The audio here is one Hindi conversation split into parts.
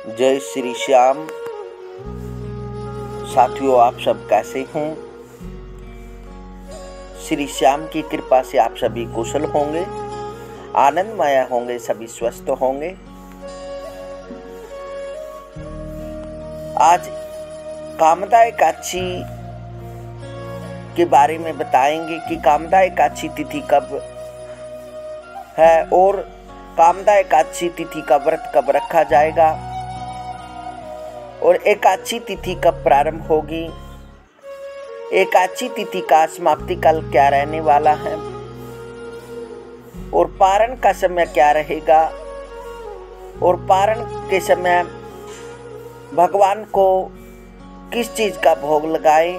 जय श्री श्याम। साथियों, आप सब कैसे हैं? श्री श्याम की कृपा से आप सभी कुशल होंगे, आनंदमय होंगे, सभी स्वस्थ होंगे। आज कामदा एकादशी के बारे में बताएंगे कि कामदा एकादशी तिथि कब है और कामदा एकादशी तिथि का व्रत कब रखा जाएगा और एकादशी तिथि कब प्रारंभ होगी, एकादशी तिथि का समाप्ति काल क्या रहने वाला है और पारण का समय क्या रहेगा और पारण के समय भगवान को किस चीज का भोग लगाएं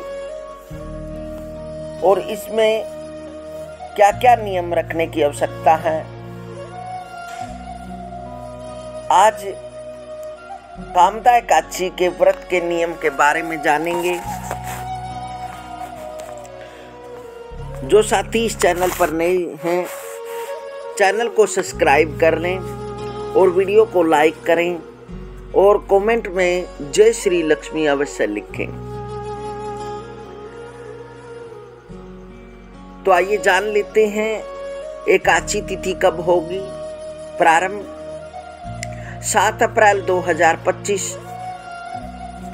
और इसमें क्या क्या नियम रखने की आवश्यकता है। आज कामदा एकादशी के व्रत के नियम के बारे में जानेंगे। जो साथी इस चैनल पर नए हैं, चैनल को सब्सक्राइब कर लें और वीडियो को लाइक करें और कमेंट में जय श्री लक्ष्मी अवश्य लिखें। तो आइए जान लेते हैं एकादशी तिथि कब होगी। प्रारंभ 7 अप्रैल 2025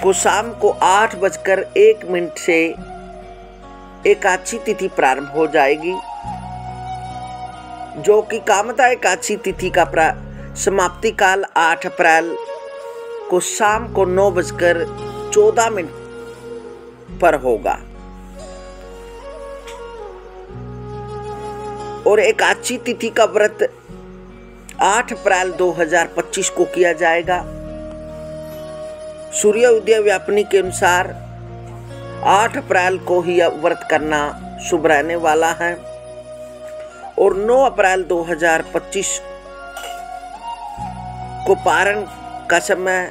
को शाम को 8:01 से एकादशी तिथि प्रारंभ हो जाएगी, जो कि कामदा एकादशी तिथि का समाप्ति काल 8 अप्रैल को शाम को 9:14 पर होगा और एकादशी तिथि का व्रत 8 अप्रैल 2025 को किया जाएगा। सूर्य उदय व्यापनी के अनुसार 8 अप्रैल को ही व्रत करना शुभ रहने वाला है और 9 अप्रैल 2025 को पारण का समय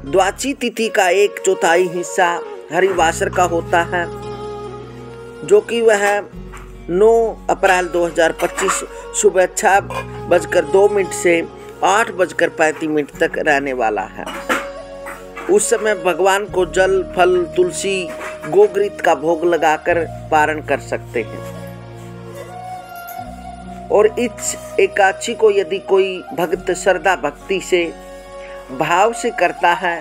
द्वादशी तिथि का 1/4 हिस्सा हरिवासर का होता है, जो कि वह 9 अप्रैल 2025 सुबह 6:02 से 8:35 तक रहने वाला है। उस समय भगवान को जल, फल, तुलसी, गोघृत का भोग लगाकर पारण कर सकते हैं और इस एकादशी को यदि कोई भक्त श्रद्धा भक्ति से भाव से करता है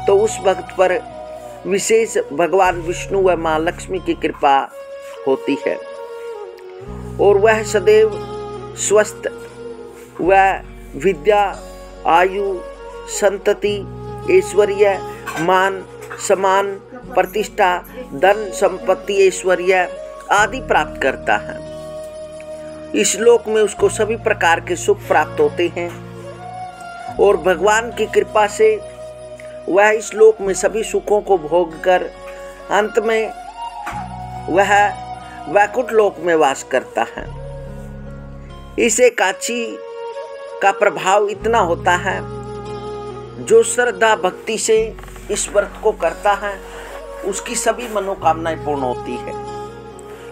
तो उस भक्त पर विशेष भगवान विष्णु व मां लक्ष्मी की कृपा होती है और वह सदैव स्वस्थ व विद्या, आयु, संतति, ऐश्वर्य, मान, सम्मान, प्रतिष्ठा, धन, संपत्ति, ऐश्वर्य आदि प्राप्त करता है। इस लोक में उसको सभी प्रकार के सुख प्राप्त होते हैं और भगवान की कृपा से वह इस लोक में सभी सुखों को भोग कर अंत में वह वैकुंठ लोक में वास करता है। इस एकादशी का प्रभाव इतना होता है, जो श्रद्धा भक्ति से इस व्रत को करता है उसकी सभी मनोकामनाएं पूर्ण होती है,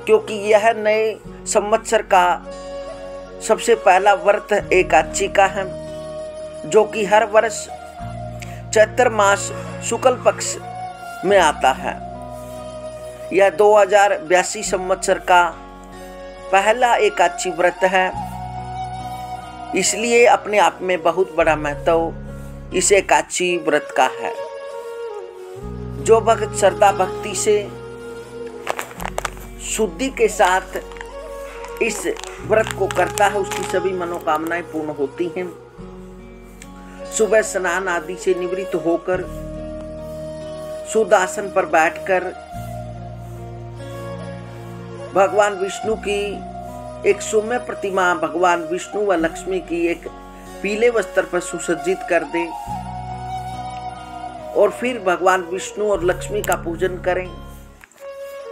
क्योंकि यह नए संवत्सर का सबसे पहला व्रत एकादशी का है, जो कि हर वर्ष चैत्र मास शुक्ल पक्ष में आता है। यह 2082 संवत्सर का पहला एकादशी व्रत है, इसलिए अपने आप में बहुत बड़ा महत्व इस एकादशी व्रत का है। जो भक्त श्रद्धा भक्ति से शुद्धि के साथ इस व्रत को करता है उसकी सभी मनोकामनाएं पूर्ण होती हैं। सुबह स्नान आदि से निवृत्त होकर शुद्ध आसन पर बैठकर भगवान विष्णु की एक सौम्य प्रतिमा भगवान विष्णु व लक्ष्मी की एक पीले वस्त्र पर सुसज्जित कर दे और फिर भगवान विष्णु और लक्ष्मी का पूजन करें।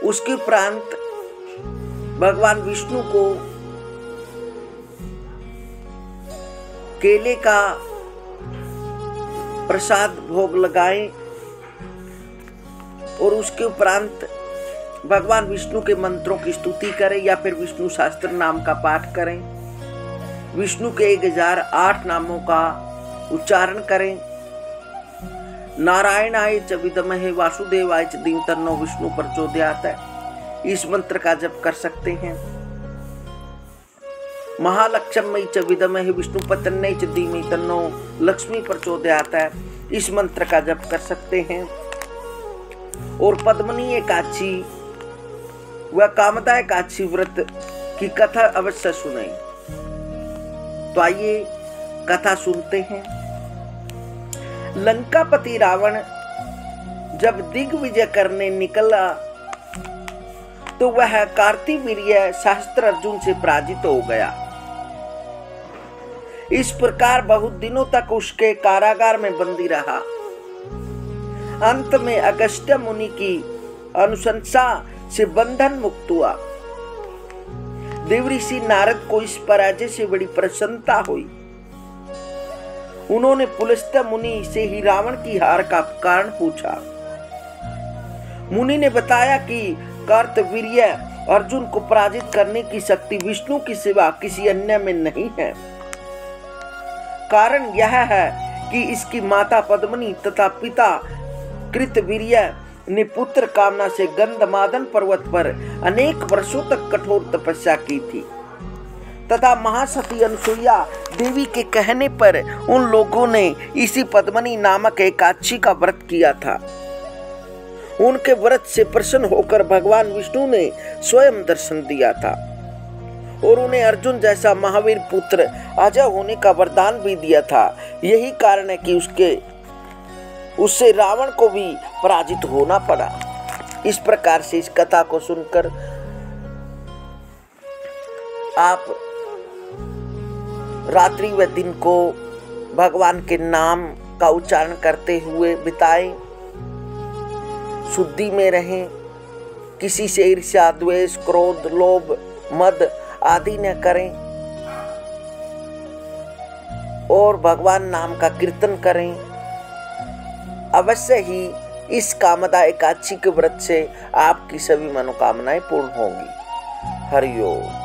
उसके उपरांत भगवान विष्णु को केले का प्रसाद भोग लगाएं और उसके उपरांत भगवान विष्णु के मंत्रों की स्तुति करें या फिर विष्णु सहस्त्र नाम का पाठ करें। विष्णु के 1008 नामों का उच्चारण करें। नारायणाय च विद्महे वासुदेवाय च धीमहि तन्नो विष्णु प्रचोदयात्, इस मंत्र का जप कर सकते हैं। महालक्ष्मी च विद्महे विष्णुपत्न्यै च धीमहि तन्नो लक्ष्मी प्रचोदयात्, इस मंत्र का जप कर सकते हैं। और पद्मनी एकादशी व कामदा एकादशी व्रत की कथा अवश्य सुने। तो आइए कथा सुनते हैं। लंकापति रावण जब दिग्विजय करने निकला तो वह कार्तिवीर्य सहस्त्र अर्जुन से पराजित हो गया। इस प्रकार बहुत दिनों तक उसके कारागार में बंदी रहा। अंत में अगस्त्य मुनि की अनुशंसा से बंधन मुक्त हुआ। देवऋषि नारद को इस पराजय से बड़ी प्रसन्नता हुई। उन्होंने पुलस्त्य मुनि से ही रावण की हार का कारण पूछा। मुनि ने बताया कि कार्तवीर्य अर्जुन को पराजित करने की शक्ति विष्णु की सिवा किसी अन्य में नहीं है। कारण यह है कि इसकी माता पद्मनी तथा पिता कृतवीर्य ने पुत्र कामना से गंधमादन पर्वत पर अनेक वर्षों तक कठोर तपस्या की थी तथा महासती अनुसुईया देवी के कहने पर उन लोगों ने इसी पद्मनी नामक एकादशी का व्रत किया था। उनके व्रत से प्रसन्न होकर भगवान विष्णु ने स्वयं दर्शन दिया था और उन्हें अर्जुन जैसा महावीर पुत्र अजय होने का वरदान भी दिया था। यही कारण है कि उससे रावण को भी पराजित होना पड़ा। इस प्रकार से इस कथा को सुनकर आप रात्रि व दिन को भगवान के नाम का उच्चारण करते हुए बिताएं, शुद्धि में रहें, किसी से ईर्ष्या, द्वेष, क्रोध, लोभ, मद आदि न करें और भगवान नाम का कीर्तन करें। अवश्य ही इस कामदा एकादशी के व्रत से आपकी सभी मनोकामनाएं पूर्ण होंगी। हरि ओम।